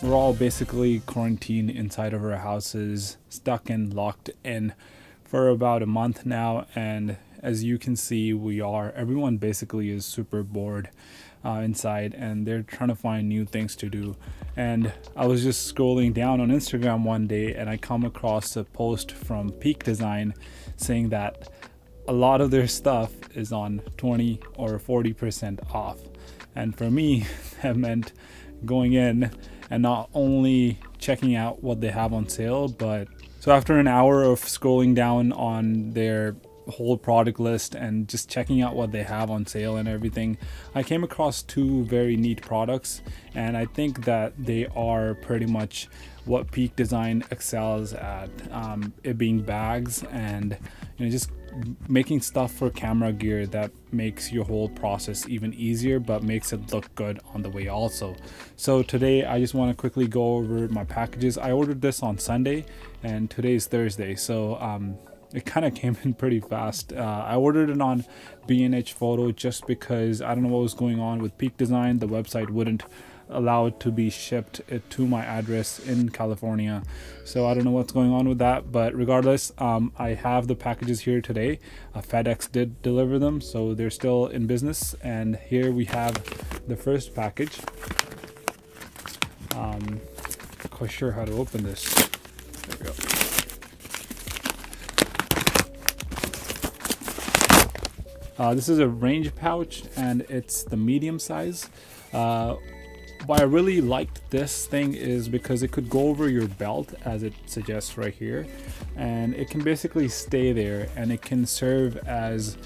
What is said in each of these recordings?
we're all basically quarantined inside of our houses, stuck and locked in for about a month now. And as you can see, everyone basically is super bored inside, and they're trying to find new things to do. And I was just scrolling down on Instagram one day, and I come across a post from Peak Design saying that a lot of their stuff is on 20 or 40% off. And for me, that meant going in and not only checking out what they have on sale, but so after an hour of scrolling down on their whole product list and just checking out what they have on sale and everything, I came across two very neat products, and I think that they are pretty much what Peak Design excels at, it being bags and just making stuff for camera gear that makes your whole process even easier, but makes it look good on the way also. So today I just want to quickly go over my packages. I ordered this on Sunday and today's Thursday, so it kind of came in pretty fast. I ordered it on B&H Photo just because I don't know what was going on with Peak Design. The website wouldn't allow it to be shipped to my address in California, so I don't know what's going on with that. But regardless, I have the packages here today. FedEx did deliver them, so they're still in business. And here we have the first package. Not quite sure how to open this. There we go. This is a range pouch, and it's the medium size. Why I really liked this thing is because it could go over your belt, as it suggests right here, and it can basically stay there, and it can serve as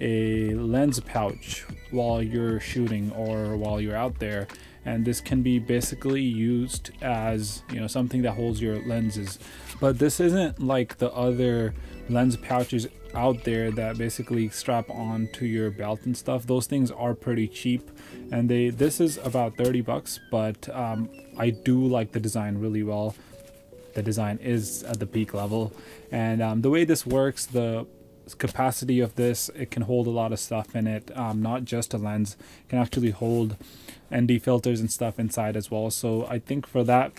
a lens pouch while you're shooting or while you're out there. And this can be basically used as something that holds your lenses. But this isn't like the other lens pouches out there that basically strap on to your belt and stuff. Those things are pretty cheap, and this is about 30 bucks, but I do like the design really well. The design is at the Peak level, and the way this works, the capacity of this, it can hold a lot of stuff in it, not just a lens. It can actually hold ND filters and stuff inside as well. So I think for that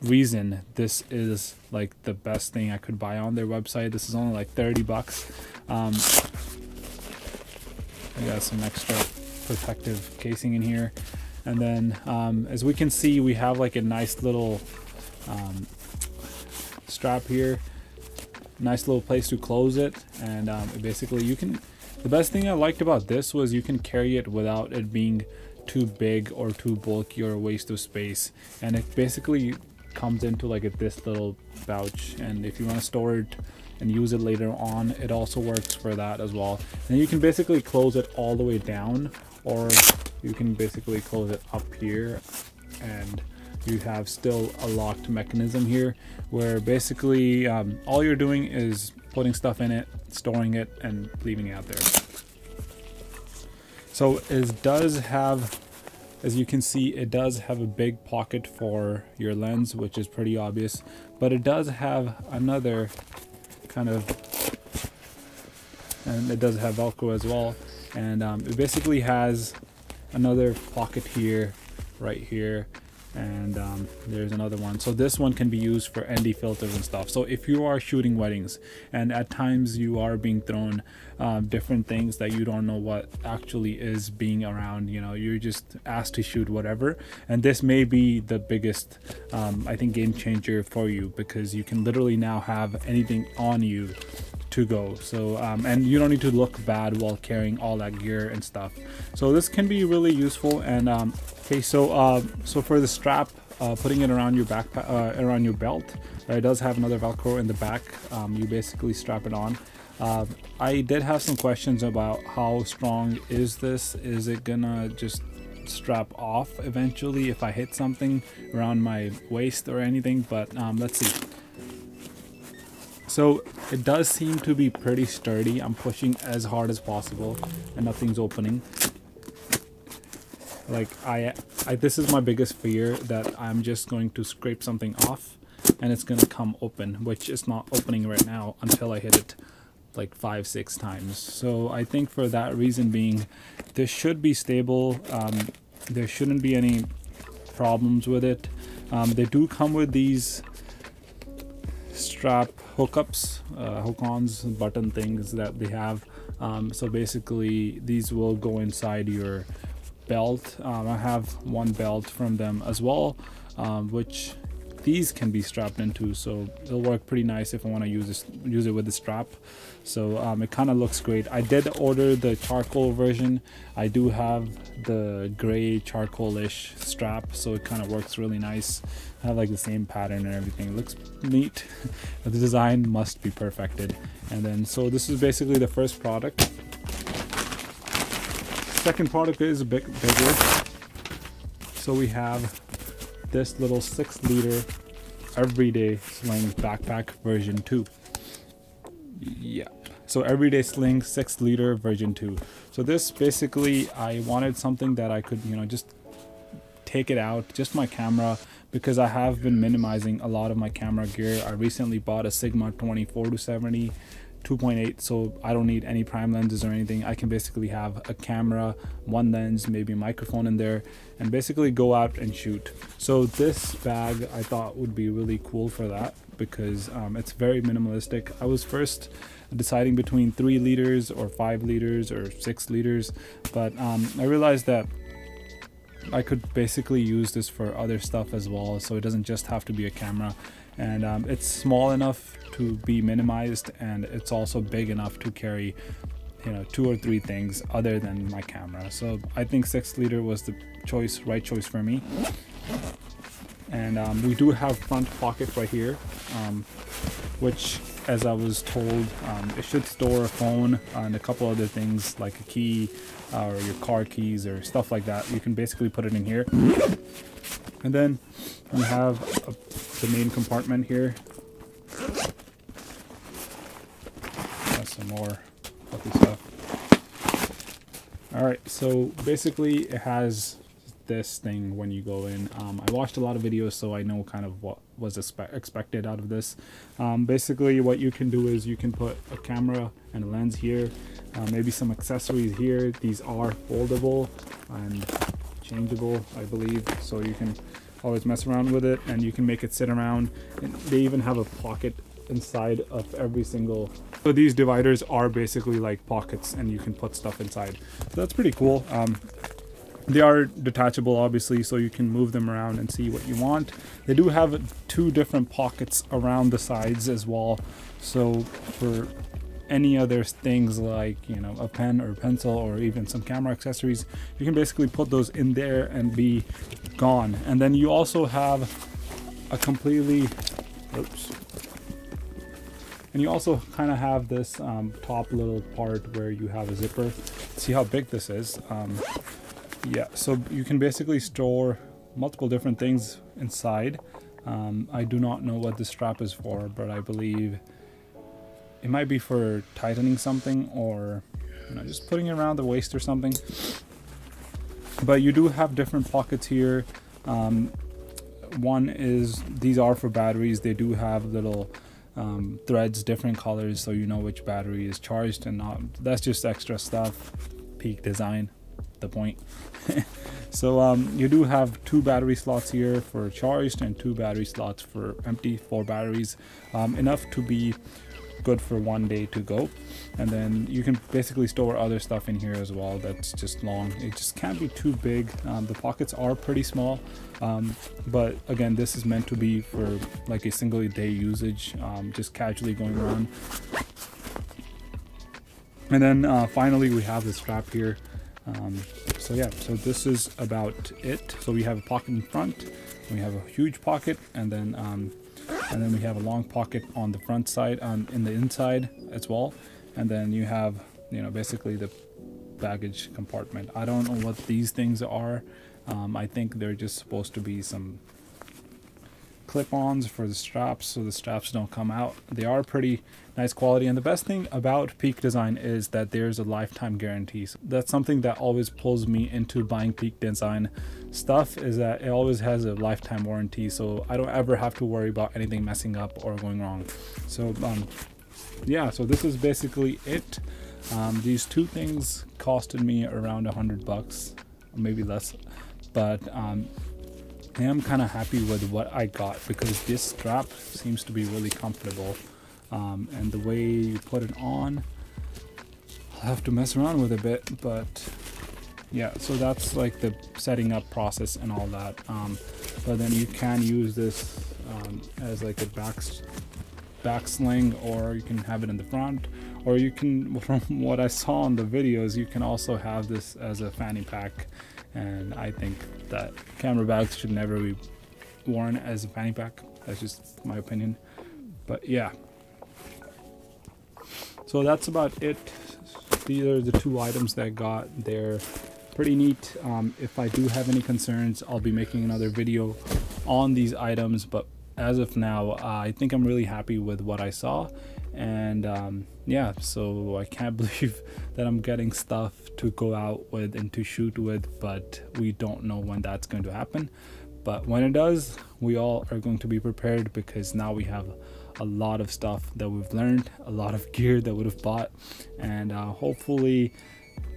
reason, this is like the best thing I could buy on their website. This is only like 30 bucks. I got some extra protective casing in here, and then as we can see, we have like a nice little strap here, nice little place to close it. And basically the best thing I liked about this was you can carry it without it being too big or too bulky or a waste of space. And it basically comes into like this little pouch, and if you want to store it and use it later on, it also works for that as well. And you can basically close it all the way down, or you can basically close it up here, and you have still a locked mechanism here where basically all you're doing is putting stuff in it, storing it, and leaving it out there. So it does have, as you can see, it does have a big pocket for your lens, which is pretty obvious, but it does have another kind of, and it does have Velcro as well. And it basically has another pocket here, right here, and there's another one. So this one can be used for ND filters and stuff. So if you are shooting weddings and at times you are being thrown different things that you don't know what actually is being around, you're just asked to shoot whatever, and this may be the biggest I think game changer for you, because you can literally now have anything on you to go. So and you don't need to look bad while carrying all that gear and stuff. So this can be really useful. And okay, so for the strap, putting it around your backpack, around your belt, it does have another Velcro in the back. You basically strap it on. I did have some questions about how strong is this. Is it gonna just strap off eventually if I hit something around my waist or anything? But let's see. So it does seem to be pretty sturdy. I'm pushing as hard as possible and nothing's opening. Like this is my biggest fear, that I'm just going to scrape something off and it's going to come open, which is not opening right now until I hit it like 5-6 times. So I think for that reason being, this should be stable. There shouldn't be any problems with it. They do come with these strap hookups, hook-ons, button things that they have. So basically these will go inside your belt. I have one belt from them as well, which these can be strapped into, so it'll work pretty nice if I want to use it with the strap. So it kind of looks great. I did order the charcoal version. I do have the gray charcoal-ish strap, so it kind of works really nice. I have like the same pattern and everything. It looks neat. The design must be perfected. And then so this is basically the first product. Second product is a bit bigger. So we have this little 6-liter everyday Sling backpack version 2. Yeah, so everyday Sling 6-liter version 2. So this basically, I wanted something that I could, you know, just take it out, just my camera, because I have been minimizing a lot of my camera gear. I recently bought a Sigma 24-70 2.8, so I don't need any prime lenses or anything. I can basically have a camera, one lens, maybe a microphone in there, and basically go out and shoot. So this bag I thought would be really cool for that, because it's very minimalistic. I was first deciding between 3 liters or 5 liters or 6 liters, but I realized that I could basically use this for other stuff as well, so it doesn't just have to be a camera. And it's small enough to be minimized, and it's also big enough to carry, you know, 2 or 3 things other than my camera. So I think 6-liter was the right choice for me. And we do have front pocket right here, which, as I was told, it should store a phone and a couple other things like a key or your car keys or stuff like that. You can basically put it in here. And then we have the main compartment here. Got some more healthy stuff. All right, so basically it has this thing when you go in. I watched a lot of videos, so I know kind of what was expected out of this. Basically what you can do is you can put a camera and a lens here, maybe some accessories here. These are foldable and changeable, I believe, so you can always mess around with it, and you can make it sit around. And they even have a pocket inside of every single, so these dividers are basically like pockets, and you can put stuff inside. So that's pretty cool. They are detachable, obviously, so you can move them around and see what you want. They do have 2 different pockets around the sides as well, so for any other things like, you know, a pen or a pencil or even some camera accessories, you can basically put those in there and be gone. And then you also have a completely, and you also kind of have this top little part where you have a zipper. See how big this is. Yeah, so you can basically store multiple different things inside. I do not know what this strap is for, but I believe it might be for tightening something, or, you know, just putting it around the waist or something. But you do have different pockets here. One is, these are for batteries. They do have little threads, different colors, so you know which battery is charged and not. That's just extra stuff. Peak design, the point. So you do have 2 battery slots here for charged and 2 battery slots for empty, 4 batteries, enough to be good for one day to go. And then you can basically store other stuff in here as well that's just long. It just can't be too big. The pockets are pretty small, but again, this is meant to be for like a single day usage, just casually going around. And then finally we have the strap here. So yeah, so this is about it. So we have a pocket in front, we have a huge pocket, and then we have a long pocket on the front side, in the inside as well. And then you have, you know, basically the baggage compartment. I don't know what these things are. I think they're just supposed to be some clip-ons for the straps, so the straps don't come out. They are pretty nice quality, and the best thing about Peak Design is that there's a lifetime guarantee. So that's something that always pulls me into buying Peak Design stuff, is that it always has a lifetime warranty, so I don't ever have to worry about anything messing up or going wrong. So yeah, so this is basically it. These 2 things costed me around $100, maybe less, but I am kind of happy with what I got because this strap seems to be really comfortable, and the way you put it on, I'll have to mess around with a bit, but yeah, so that's like the setting up process and all that. But then you can use this as like a back sling, or you can have it in the front, or you can, from what I saw in the videos, you can also have this as a fanny pack. And I think that camera bags should never be worn as a fanny pack. That's just my opinion. But yeah, so that's about it. These are the 2 items that I got. They're pretty neat. If I do have any concerns, I'll be making another video on these items, but as of now, I think I'm really happy with what I saw. And yeah, so I can't believe that I'm getting stuff to go out with and to shoot with, but we don't know when that's going to happen. But when it does, we all are going to be prepared, because now we have a lot of stuff that we've learned, a lot of gear that would have bought, and hopefully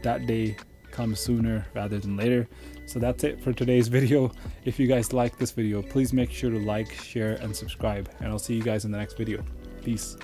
that day comes sooner rather than later. So that's it for today's video. If you guys like this video, please make sure to like, share, and subscribe, and I'll see you guys in the next video. Peace.